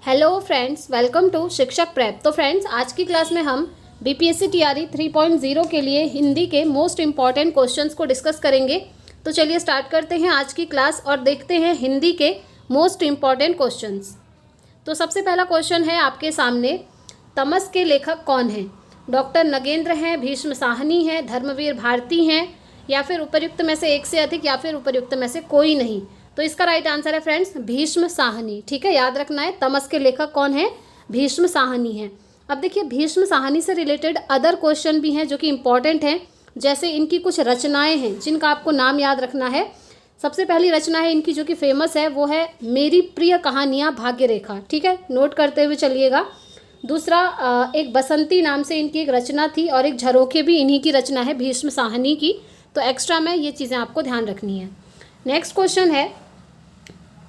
Hello friends, welcome to शिक्षक prep. तो friends, आज की क्लास में हम बीपीएससी टीआरई 3.0 के लिए हिंदी के मोस्ट इम्पॉर्टेंट क्वेश्चंस को डिस्कस करेंगे। तो चलिए स्टार्ट करते हैं आज की क्लास और देखते हैं हिंदी के मोस्ट इम्पॉर्टेंट क्वेश्चंस। तो सबसे पहला क्वेश्चन है आपके सामने, तमस के लेखक कौन हैं? डॉक्टर नगेंद्र हैं, भीष्म साहनी हैं, धर्मवीर भारती हैं, या फिर उपर्युक्त में से एक से अधिक, या फिर उपर्युक्त में से कोई नहीं। तो इसका राइट आंसर है फ्रेंड्स भीष्म साहनी। ठीक है, याद रखना है तमस के लेखक कौन है, भीष्म साहनी है। अब देखिए, भीष्म साहनी से रिलेटेड अदर क्वेश्चन भी हैं जो कि इंपॉर्टेंट हैं। जैसे इनकी कुछ रचनाएं हैं जिनका आपको नाम याद रखना है। सबसे पहली रचना है इनकी जो कि फेमस है, वो है मेरी प्रिय कहानियाँ भाग्यरेखा। ठीक है, नोट करते हुए चलिएगा। दूसरा, एक बसंती नाम से इनकी एक रचना थी, और एक झरोखे भी इन्हीं की रचना है, भीष्म साहनी की। तो एक्स्ट्रा में ये चीज़ें आपको ध्यान रखनी है। नेक्स्ट क्वेश्चन है,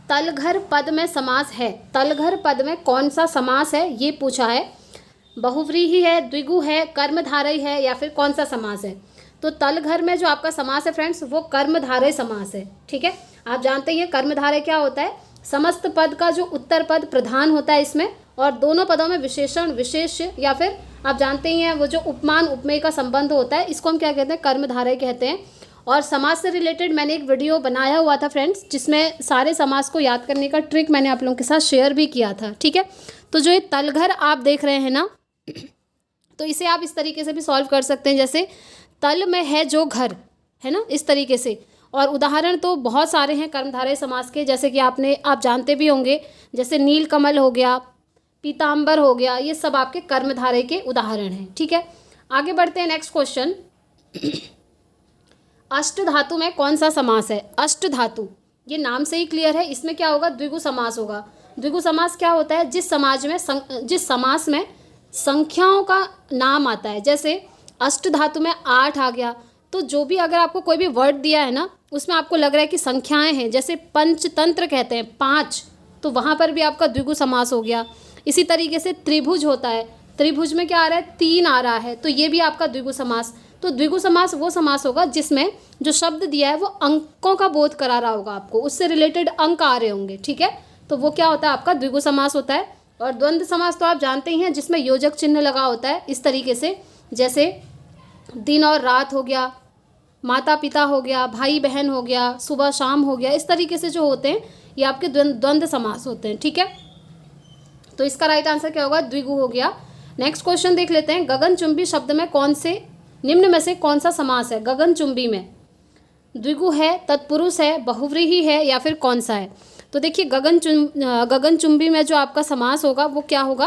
तलघर पद में समास है। तलघर पद में कौन सा समास है, ये पूछा है। बहुव्रीहि है, द्विगु है, कर्मधारय है, या फिर कौन सा समास है? तो तलघर में जो आपका समास है फ्रेंड्स, वो कर्मधारय समास है। ठीक है, आप जानते हैं कर्मधारय क्या होता है, समस्त पद का जो उत्तर पद प्रधान होता है इसमें, और दोनों पदों में विशेषण विशेष्य, या फिर आप जानते ही हैं वो जो उपमान उपमेय का संबंध होता है, इसको हम क्या कहते हैं, कर्मधारय कहते हैं। और समास से रिलेटेड मैंने एक वीडियो बनाया हुआ था फ्रेंड्स, जिसमें सारे समास को याद करने का ट्रिक मैंने आप लोगों के साथ शेयर भी किया था। ठीक है, तो जो ये तलघर आप देख रहे हैं ना, तो इसे आप इस तरीके से भी सॉल्व कर सकते हैं, जैसे तल में है जो घर, है ना, इस तरीके से। और उदाहरण तो बहुत सारे हैं कर्मधारय समास के, जैसे कि आप जानते भी होंगे, जैसे नीलकमल हो गया, पीताम्बर हो गया, ये सब आपके कर्मधारय के उदाहरण हैं। ठीक है, आगे बढ़ते हैं। नेक्स्ट क्वेश्चन, अष्ट धातु में कौन सा समास है? अष्ट धातु, ये नाम से ही क्लियर है, इसमें क्या होगा, द्विगु समास होगा। द्विगु समास क्या होता है, जिस समास में संख्याओं का नाम आता है। जैसे अष्ट धातु में 8 आ गया, तो जो भी अगर आपको कोई भी वर्ड दिया है ना, उसमें आपको लग रहा है कि संख्याएं हैं, जैसे पंचतंत्र कहते हैं 5, तो वहाँ पर भी आपका द्विगु समास हो गया। इसी तरीके से त्रिभुज होता है, त्रिभुज में क्या आ रहा है, 3 आ रहा है, तो ये भी आपका द्विगु समास। तो द्विगु समास वो समास होगा जिसमें जो शब्द दिया है वो अंकों का बोध करा रहा होगा आपको, उससे रिलेटेड अंक आ रहे होंगे। ठीक है, तो वो क्या होता है, आपका द्विगु समास होता है। और द्वंद्व समास तो आप जानते ही हैं, जिसमें योजक चिन्ह लगा होता है, इस तरीके से, जैसे दिन और रात हो गया, माता पिता हो गया, भाई बहन हो गया, सुबह शाम हो गया, इस तरीके से जो होते हैं ये आपके द्वंद्व समास होते हैं। ठीक है, तो इसका राइट आंसर क्या होगा, द्विगु हो गया। नेक्स्ट क्वेश्चन देख लेते हैं, गगनचुंबी शब्द में कौन से निम्न में से कौन सा समास है? गगनचुंबी में द्विगु है, तत्पुरुष है, बहुव्रीहि है, या फिर कौन सा है? तो देखिए, गगनचुंबी में जो आपका समास होगा वो क्या होगा,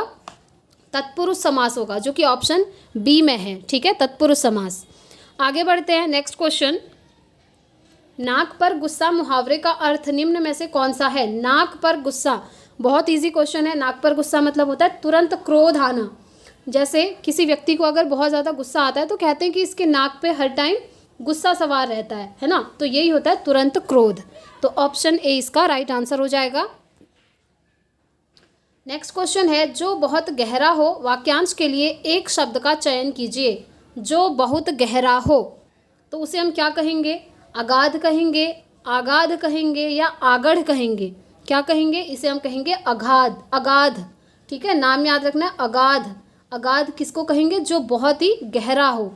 तत्पुरुष समास होगा, जो कि ऑप्शन बी में है। ठीक है, तत्पुरुष समास। आगे बढ़ते हैं। नेक्स्ट क्वेश्चन, नाक पर गुस्सा मुहावरे का अर्थ निम्न में से कौन सा है? नाक पर गुस्सा, बहुत इजी क्वेश्चन है। नाक पर गुस्सा मतलब होता है तुरंत क्रोध आना। जैसे किसी व्यक्ति को अगर बहुत ज़्यादा गुस्सा आता है तो कहते हैं कि इसके नाक पे हर टाइम गुस्सा सवार रहता है ना, तो यही होता है तुरंत क्रोध। तो ऑप्शन ए इसका राइट आंसर हो जाएगा। नेक्स्ट क्वेश्चन है, जो बहुत गहरा हो, वाक्यांश के लिए एक शब्द का चयन कीजिए। जो बहुत गहरा हो, तो उसे हम क्या कहेंगे, अगाध कहेंगे, आगाध कहेंगे, या आगढ़ कहेंगे? क्या कहेंगे, इसे हम कहेंगे अगाध। अगाध, ठीक है, नाम याद रखना है, अगाध। अगाध किसको कहेंगे, जो बहुत ही गहरा हो।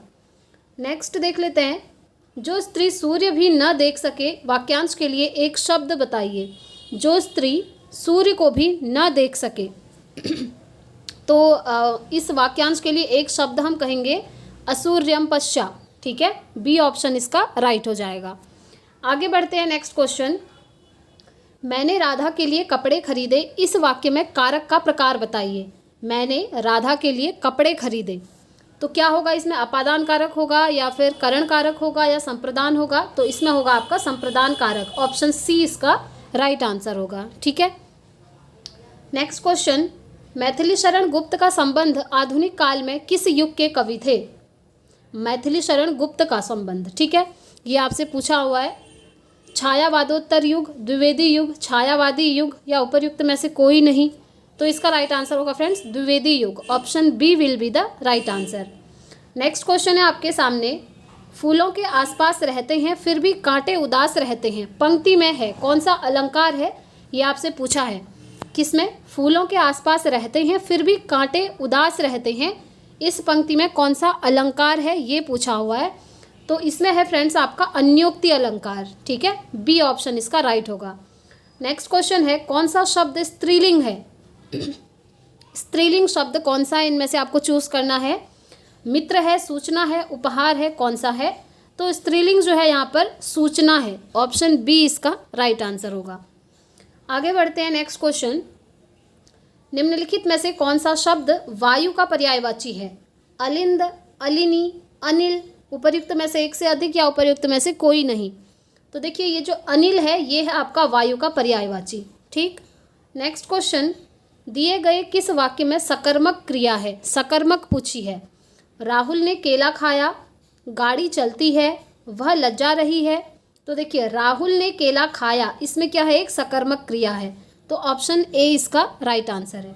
नेक्स्ट देख लेते हैं, जो स्त्री सूर्य भी न देख सके, वाक्यांश के लिए एक शब्द बताइए। जो स्त्री सूर्य को भी न देख सके, तो इस वाक्यांश के लिए एक शब्द हम कहेंगे असूर्यम पश्चा। ठीक है, बी ऑप्शन इसका राइट हो जाएगा। आगे बढ़ते हैं। नेक्स्ट क्वेश्चन, मैंने राधा के लिए कपड़े खरीदे, इस वाक्य में कारक का प्रकार बताइए। मैंने राधा के लिए कपड़े खरीदे, तो क्या होगा, इसमें अपादान कारक होगा, या फिर करण कारक होगा, या संप्रदान होगा? तो इसमें होगा आपका संप्रदान कारक, ऑप्शन सी इसका राइट आंसर होगा। ठीक है, नेक्स्ट क्वेश्चन, मैथिली शरण गुप्त का संबंध आधुनिक काल में किस युग के कवि थे? मैथिली शरण गुप्त का संबंध, ठीक है, ये आपसे पूछा हुआ है। छायावादोत्तर युग, द्विवेदी युग, छायावादी युग, या उपर्युक्त में से कोई नहीं? तो इसका राइट आंसर होगा फ्रेंड्स द्विवेदी युग, option B will be the right answer. Next question है आपके सामने, फूलों के आसपास रहते हैं फिर भी कांटे उदास रहते हैं, पंक्ति में है, कौन सा अलंकार है, ये आपसे पूछा है। किसमें? फूलों के आसपास रहते हैं फिर भी कांटे उदास रहते हैं, इस पंक्ति में कौन सा अलंकार है, ये पूछा हुआ है। तो इसमें है फ्रेंड्स आपका अन्योक्ति अलंकार। ठीक है, बी ऑप्शन इसका राइट होगा। नेक्स्ट क्वेश्चन है, कौन सा शब्द स्त्रीलिंग है? स्त्रीलिंग शब्द कौन सा है? इनमें से आपको चूज करना है। मित्र है, सूचना है, उपहार है, कौन सा है? तो स्त्रीलिंग जो है यहाँ पर सूचना है। ऑप्शन बी इसका राइट आंसर होगा। आगे बढ़ते हैं। नेक्स्ट क्वेश्चन, निम्नलिखित में से कौन सा शब्द वायु का पर्यायवाची है? अलिंद, अलिनी, अनिल। उपर्युक्त में से एक से अधिक या उपर्युक्त में से कोई नहीं। तो देखिए ये जो अनिल है ये है आपका वायु का पर्यायवाची। ठीक। नेक्स्ट क्वेश्चन, दिए गए किस वाक्य में सकर्मक क्रिया है? सकर्मक पूछी है। राहुल ने केला खाया, गाड़ी चलती है, वह लज्जा रही है। तो देखिए राहुल ने केला खाया, इसमें क्या है? एक सकर्मक क्रिया है। तो ऑप्शन ए इसका राइट आंसर है।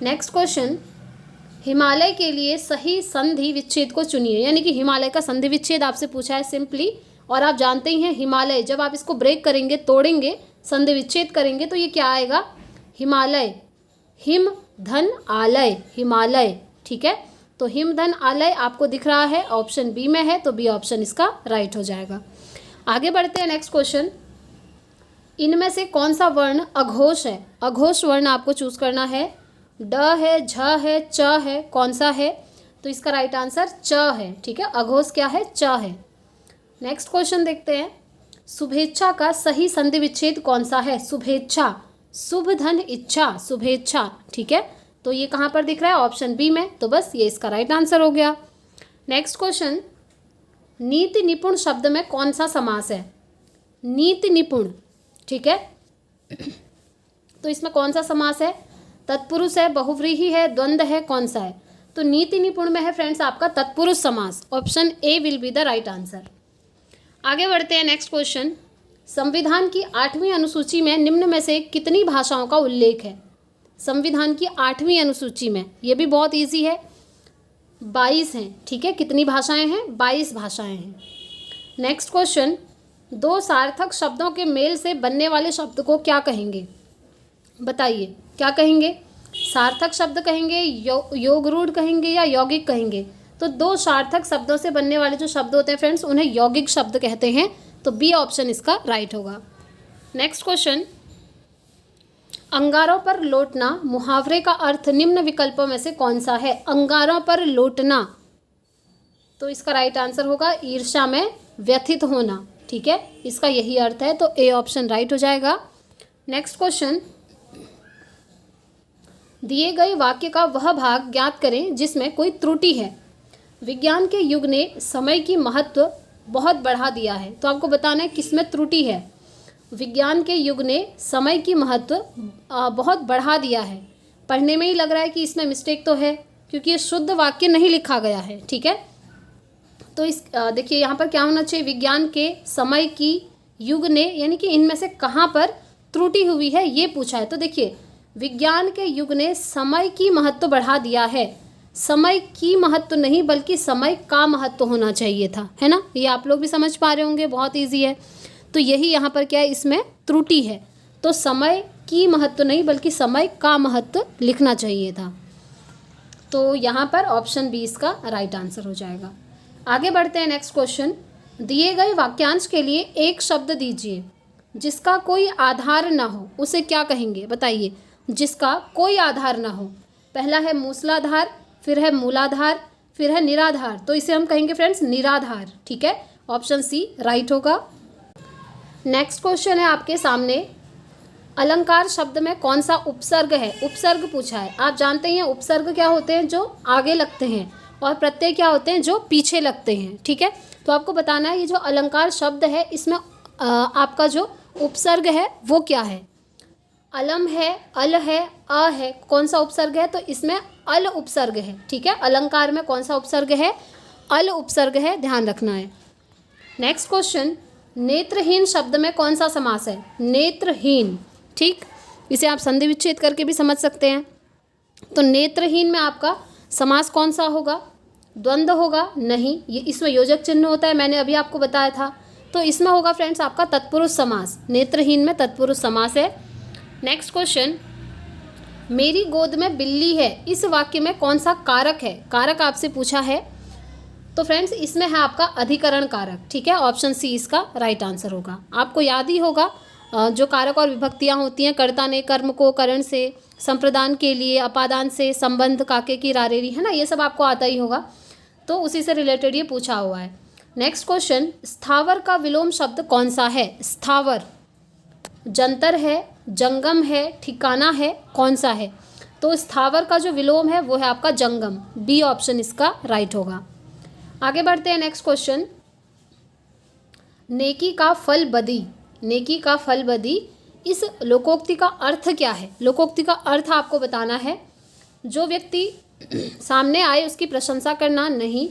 नेक्स्ट क्वेश्चन, हिमालय के लिए सही संधि विच्छेद को चुनिए। यानी कि हिमालय का संधि विच्छेद आपसे पूछा है सिंपली, और आप जानते ही हैं हिमालय जब आप इसको ब्रेक करेंगे, तोड़ेंगे, संधि विच्छेद करेंगे तो ये क्या आएगा? हिमालय, हिम धन आलय, हिमालय। ठीक है, तो हिम धन आलय आपको दिख रहा है, ऑप्शन बी में है, तो बी ऑप्शन इसका राइट हो जाएगा। आगे बढ़ते हैं। नेक्स्ट क्वेश्चन, इनमें से कौन सा वर्ण अघोष है? अघोष वर्ण आपको चूज करना है। ड है, झ है, च है, कौन सा है? तो इसका राइट आंसर च है। ठीक है, अघोष क्या है? च है। नेक्स्ट क्वेश्चन देखते हैं, शुभेच्छा का सही संधि विच्छेद कौन सा है? शुभेच्छा, शुभ धन इच्छा, शुभेच्छा। ठीक है, तो ये कहाँ पर दिख रहा है? ऑप्शन बी में। तो बस ये इसका राइट आंसर हो गया। नेक्स्ट क्वेश्चन, नीति निपुण शब्द में कौन सा समास है? नीति निपुण। ठीक है, तो इसमें कौन सा समास है? तत्पुरुष है, बहुव्रीहि है, द्वंद्व है, कौन सा है? तो नीति निपुण में है फ्रेंड्स आपका तत्पुरुष समास। Option A will be the right answer. आगे बढ़ते हैं। नेक्स्ट क्वेश्चन, संविधान की 8वीं अनुसूची में निम्न में से कितनी भाषाओं का उल्लेख है? संविधान की 8वीं अनुसूची में, ये भी बहुत इजी है, 22 हैं। ठीक है, कितनी भाषाएं हैं? 22 भाषाएं हैं। नेक्स्ट क्वेश्चन, दो सार्थक शब्दों के मेल से बनने वाले शब्द को क्या कहेंगे? बताइए क्या कहेंगे? सार्थक शब्द कहेंगे, योगरूढ़ कहेंगे या यौगिक कहेंगे? तो दो सार्थक शब्दों से बनने वाले जो शब्द होते हैं फ्रेंड्स उन्हें यौगिक शब्द कहते हैं। तो बी ऑप्शन इसका राइट होगा। नेक्स्ट क्वेश्चन, अंगारों पर लौटना मुहावरे का अर्थ निम्न विकल्पों में से कौन सा है? अंगारों पर लौटना, तो इसका राइट आंसर होगा ईर्ष्या में व्यथित होना। ठीक है, इसका यही अर्थ है, तो ए ऑप्शन राइट हो जाएगा। नेक्स्ट क्वेश्चन, दिए गए वाक्य का वह भाग ज्ञात करें जिसमें कोई त्रुटि है। विज्ञान के युग ने समय की महत्व बहुत बढ़ा दिया है। तो आपको बताना है किसमें त्रुटि है। विज्ञान के युग ने समय की महत्व बहुत बढ़ा दिया है। पढ़ने में ही लग रहा है कि इसमें मिस्टेक तो है, क्योंकि ये शुद्ध वाक्य नहीं लिखा गया है। ठीक है, तो इस देखिए यहाँ पर क्या होना चाहिए? विज्ञान के समय की युग ने, यानी कि इनमें से कहाँ पर त्रुटि हुई है ये पूछा है। तो देखिए विज्ञान के युग ने समय की महत्व बढ़ा दिया है। समय की महत्व नहीं बल्कि समय का महत्व होना चाहिए था, है ना? ये आप लोग भी समझ पा रहे होंगे, बहुत ईजी है। तो यही यहाँ पर क्या है? इसमें त्रुटि है। तो समय की महत्व नहीं बल्कि समय का महत्व लिखना चाहिए था। तो यहाँ पर ऑप्शन बी इसका राइट आंसर हो जाएगा। आगे बढ़ते हैं। नेक्स्ट क्वेश्चन, दिए गए वाक्यांश के लिए एक शब्द दीजिए जिसका कोई आधार ना हो, उसे क्या कहेंगे? बताइए। जिसका कोई आधार ना हो, पहला है मूसलाधार, फिर है मूलाधार, फिर है निराधार। तो इसे हम कहेंगे फ्रेंड्स निराधार। ठीक है, ऑप्शन सी राइट होगा। नेक्स्ट क्वेश्चन है आपके सामने, अलंकार शब्द में कौन सा उपसर्ग है? उपसर्ग पूछा है। आप जानते हैं उपसर्ग क्या होते हैं? जो आगे लगते हैं, और प्रत्यय क्या होते हैं? जो पीछे लगते हैं। ठीक है, तो आपको बताना है ये जो अलंकार शब्द है इसमें आपका जो उपसर्ग है वो क्या है? अलम है, अल है, अ है, कौन सा उपसर्ग है? तो इसमें अल उपसर्ग है। ठीक है, अलंकार में कौन सा उपसर्ग है? अल उपसर्ग है, ध्यान रखना है। नेक्स्ट क्वेश्चन, नेत्रहीन शब्द में कौन सा समास है? नेत्रहीन। ठीक, इसे आप संधि विच्छेद करके भी समझ सकते हैं। तो नेत्रहीन में आपका समास कौन सा होगा? द्वंद्व होगा? नहीं, ये इसमें योजक चिन्ह होता है, मैंने अभी आपको बताया था। तो इसमें होगा फ्रेंड्स आपका तत्पुरुष समास। नेत्रहीन में तत्पुरुष समास है। नेक्स्ट क्वेश्चन, मेरी गोद में बिल्ली है, इस वाक्य में कौन सा कारक है? कारक आपसे पूछा है। तो फ्रेंड्स इसमें है आपका अधिकरण कारक, ठीक है। ऑप्शन सी इसका राइट आंसर होगा। आपको याद ही होगा जो कारक और विभक्तियां होती हैं, कर्ता ने कर्म को करण से, संप्रदान के लिए, अपादान से, संबंध, काके की रारेरी, है ना, ये सब आपको आता ही होगा। तो उसी से रिलेटेड ये पूछा हुआ है। नेक्स्ट क्वेश्चन, स्थावर का विलोम शब्द कौन सा है? स्थावर जंतर है, जंगम है, ठिकाना है, कौन सा है? तो स्थावर का जो विलोम है वो है आपका जंगम। बी ऑप्शन इसका राइट होगा। आगे बढ़ते हैं। नेक्स्ट क्वेश्चन, नेकी का फल बदी, नेकी का फल बदी, इस लोकोक्ति का अर्थ क्या है? लोकोक्ति का अर्थ आपको बताना है। जो व्यक्ति सामने आए उसकी प्रशंसा करना नहीं।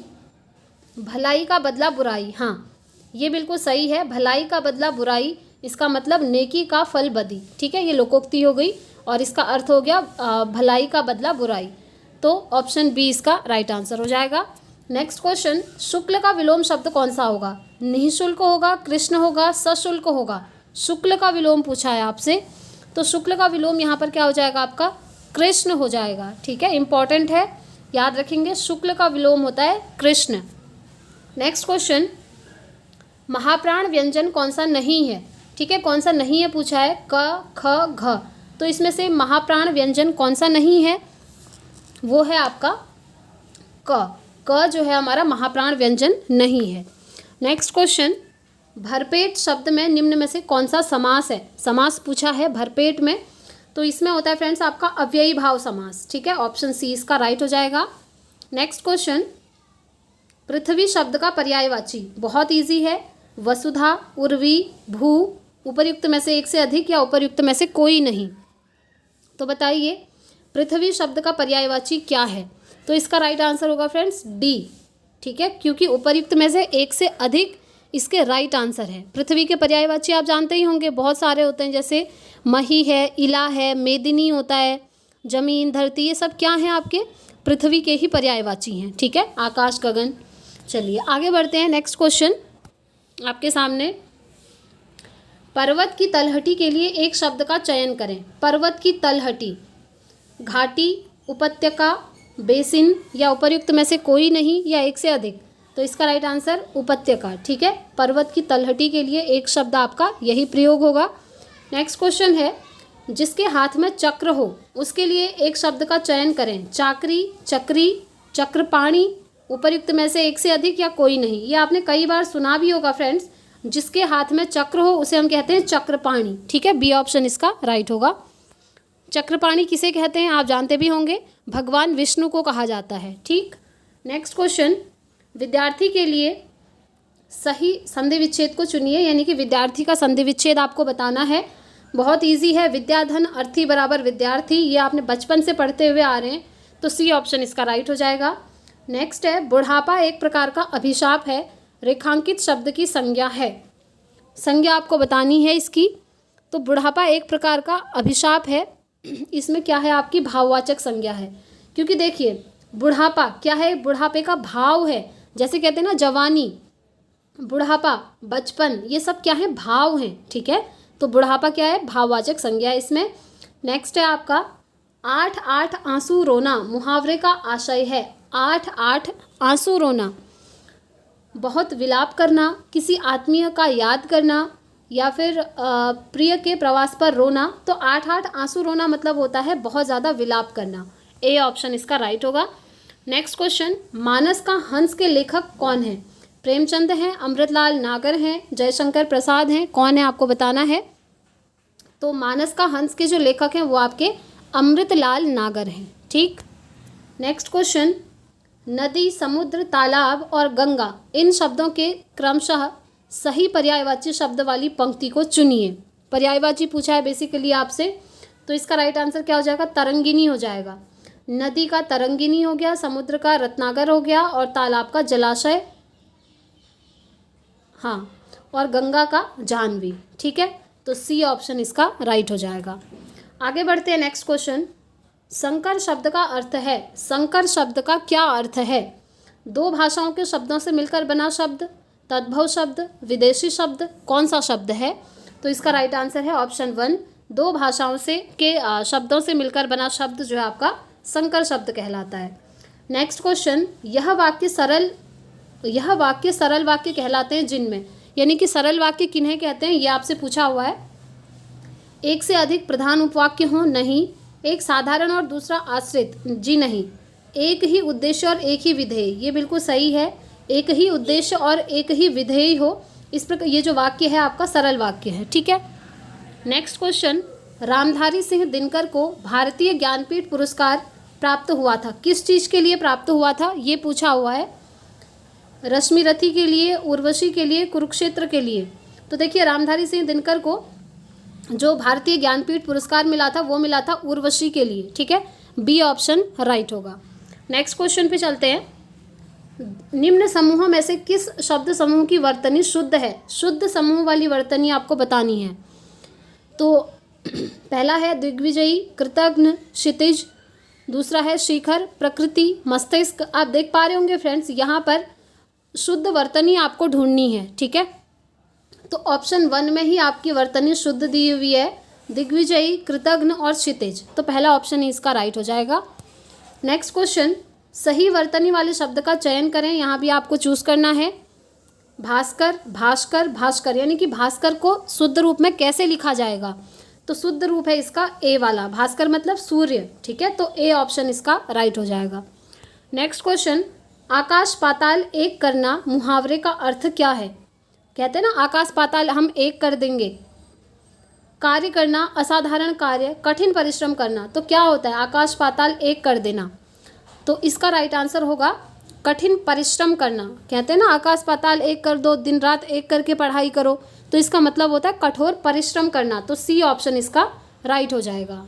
भलाई का बदला बुराई, हाँ ये बिल्कुल सही है। भलाई का बदला बुराई, इसका मतलब नेकी का फल बदी, ठीक है। ये लोकोक्ति हो गई और इसका अर्थ हो गया भलाई का बदला बुराई। तो ऑप्शन बी इसका राइट आंसर हो जाएगा। नेक्स्ट क्वेश्चन, शुक्ल का विलोम शब्द कौन सा होगा? निःशुल्क होगा, कृष्ण होगा, सशुल्क होगा? शुक्ल का विलोम पूछा है आपसे, तो शुक्ल का विलोम यहाँ पर क्या हो जाएगा आपका? कृष्ण हो जाएगा, ठीक है। इंपॉर्टेंट है, याद रखेंगे, शुक्ल का विलोम होता है कृष्ण। नेक्स्ट क्वेश्चन, महाप्राण व्यंजन कौन सा नहीं है? ठीक है, कौन सा नहीं है पूछा है, क, ख, घ। तो इसमें से महाप्राण व्यंजन कौन सा नहीं है? वो है आपका क। क जो है हमारा महाप्राण व्यंजन नहीं है। नेक्स्ट क्वेश्चन, भरपेट शब्द में निम्न में से कौन सा समास है? समास पूछा है भरपेट में, तो इसमें होता है फ्रेंड्स आपका अव्ययी भाव समास, ठीक है। ऑप्शन सी इसका राइट हो जाएगा। नेक्स्ट क्वेश्चन, पृथ्वी शब्द का पर्यायवाची, बहुत इजी है, वसुधा, उर्वी, भू, उपर्युक्त में से एक से अधिक या उपर्युक्त में से कोई नहीं। तो बताइए पृथ्वी शब्द का पर्यायवाची क्या है? तो इसका राइट आंसर होगा फ्रेंड्स डी, ठीक है, क्योंकि उपर्युक्त में से एक से अधिक इसके राइट आंसर है। पृथ्वी के पर्यायवाची आप जानते ही होंगे, बहुत सारे होते हैं, जैसे मही है, इला है, मेदिनी होता है, जमीन, धरती, ये सब क्या हैं आपके? पृथ्वी के ही पर्यायवाची हैं, ठीक है, आकाश, गगन। चलिए आगे बढ़ते हैं। नेक्स्ट क्वेश्चन आपके सामने, पर्वत की तलहटी के लिए एक शब्द का चयन करें। पर्वत की तलहटी, घाटी, उपत्यका, बेसिन या उपर्युक्त में से कोई नहीं या एक से अधिक? तो इसका राइट आंसर उपत्यका, ठीक है। पर्वत की तलहटी के लिए एक शब्द आपका यही प्रयोग होगा। नेक्स्ट क्वेश्चन है, जिसके हाथ में चक्र हो उसके लिए एक शब्द का चयन करें। चाकरी, चक्री, चक्रपाणी, उपर्युक्त में से एक से अधिक या कोई नहीं? ये आपने कई बार सुना भी होगा फ्रेंड्स। जिसके हाथ में चक्र हो उसे हम कहते हैं चक्रपाणी, ठीक है। बी ऑप्शन इसका राइट होगा। चक्रपाणी किसे कहते हैं आप जानते भी होंगे, भगवान विष्णु को कहा जाता है, ठीक। नेक्स्ट क्वेश्चन, विद्यार्थी के लिए सही संधि विच्छेद को चुनिए, यानी कि विद्यार्थी का संधि विच्छेद आपको बताना है। बहुत इजी है, विद्याधन अर्थी बराबर विद्यार्थी, ये आपने बचपन से पढ़ते हुए आ रहे हैं, तो सी ऑप्शन इसका राइट हो जाएगा। नेक्स्ट है, बुढ़ापा एक प्रकार का अभिशाप है, रेखांकित शब्द की संज्ञा है। संज्ञा आपको बतानी है इसकी। तो बुढ़ापा एक प्रकार का अभिशाप है, इसमें क्या है आपकी भाववाचक संज्ञा है, क्योंकि देखिए बुढ़ापा क्या है? बुढ़ापे का भाव है, जैसे कहते हैं ना जवानी, बुढ़ापा, बचपन, ये सब क्या है? भाव हैं, ठीक है। तो बुढ़ापा क्या है? भाववाचक संज्ञा है इसमें। नेक्स्ट है आपका 8-8 आंसू रोना, मुहावरे का आशय है। 8-8 आंसू रोना, बहुत विलाप करना, किसी आत्मीय का याद करना या फिर प्रिय के प्रवास पर रोना। तो 8-8 आंसू रोना मतलब होता है बहुत ज़्यादा विलाप करना। ए ऑप्शन इसका राइट होगा। नेक्स्ट क्वेश्चन, मानस का हंस के लेखक कौन है? प्रेमचंद हैं, अमृतलाल नागर हैं, जयशंकर प्रसाद हैं, कौन है आपको बताना है। तो मानस का हंस के जो लेखक हैं वो आपके अमृतलाल नागर हैं, ठीक। नेक्स्ट क्वेश्चन, नदी, समुद्र, तालाब और गंगा, इन शब्दों के क्रमशः सही पर्यायवाची शब्द वाली पंक्ति को चुनिए। पर्यायवाची पूछा है बेसिकली आपसे, तो इसका राइट आंसर क्या हो जाएगा? तरंगिनी हो जाएगा। नदी का तरंगिनी हो गया, समुद्र का रत्नाकर हो गया और तालाब का जलाशय, हाँ, और गंगा का जाह्नवी, ठीक है। तो सी ऑप्शन इसका राइट हो जाएगा। आगे बढ़ते हैं। नेक्स्ट क्वेश्चन, संकर शब्द का अर्थ है। संकर शब्द का क्या अर्थ है? दो भाषाओं के शब्दों से मिलकर बना शब्द, तद्भव शब्द, विदेशी शब्द, कौन सा शब्द है? तो इसका राइट आंसर है ऑप्शन 1, दो भाषाओं से के शब्दों से मिलकर बना शब्द जो है आपका संकर शब्द कहलाता है। नेक्स्ट क्वेश्चन, यह वाक्य सरल वाक्य कहलाते हैं जिनमें, यानी कि सरल वाक्य किन्हें कहते हैं, ये आपसे पूछा हुआ है। एक से अधिक प्रधान उपवाक्य हो, नहीं। एक साधारण और दूसरा आश्रित, जी नहीं। एक ही उद्देश्य और एक ही विधेय, ये बिल्कुल सही है। एक ही उद्देश्य और एक ही विधेय हो, इस प्रकार ये जो वाक्य है आपका सरल वाक्य है, ठीक है। नेक्स्ट क्वेश्चन, रामधारी सिंह दिनकर को भारतीय ज्ञानपीठ पुरस्कार प्राप्त हुआ था, किस चीज़ के लिए प्राप्त हुआ था, ये पूछा हुआ है। रश्मिरथी के लिए, उर्वशी के लिए, कुरुक्षेत्र के लिए। तो देखिए रामधारी सिंह दिनकर को जो भारतीय ज्ञानपीठ पुरस्कार मिला था वो मिला था उर्वशी के लिए, ठीक है। बी ऑप्शन राइट होगा। नेक्स्ट क्वेश्चन पे चलते हैं। निम्न समूहों में से किस शब्द समूह की वर्तनी शुद्ध है, शुद्ध समूह वाली वर्तनी आपको बतानी है। तो पहला है दिग्विजयी, कृतघ्न, क्षितिज। दूसरा है शिखर, प्रकृति, मस्तिष्क। आप देख पा रहे होंगे फ्रेंड्स, यहाँ पर शुद्ध वर्तनी आपको ढूंढनी है, ठीक है। तो ऑप्शन 1 में ही आपकी वर्तनी शुद्ध दी हुई है, दिग्विजयी, कृतघ्न और क्षितिज। तो पहला ऑप्शन ही इसका राइट हो जाएगा। नेक्स्ट क्वेश्चन, सही वर्तनी वाले शब्द का चयन करें, यहाँ भी आपको चूज करना है। भास्कर, भास्कर, भास्कर, यानी कि भास्कर को शुद्ध रूप में कैसे लिखा जाएगा, तो शुद्ध रूप है इसका ए वाला, भास्कर मतलब सूर्य, ठीक है। तो ए ऑप्शन इसका राइट हो जाएगा। नेक्स्ट क्वेश्चन, आकाश पाताल एक करना मुहावरे का अर्थ क्या है। कहते हैं ना आकाश पाताल हम एक कर देंगे। कार्य करना, असाधारण कार्य, कठिन परिश्रम करना। तो क्या होता है आकाश पाताल एक कर देना, तो इसका राइट आंसर होगा कठिन परिश्रम करना। कहते हैं ना आकाश पाताल एक कर दो, दिन रात एक करके पढ़ाई करो, तो इसका मतलब होता है कठोर परिश्रम करना। तो सी ऑप्शन इसका राइट हो जाएगा।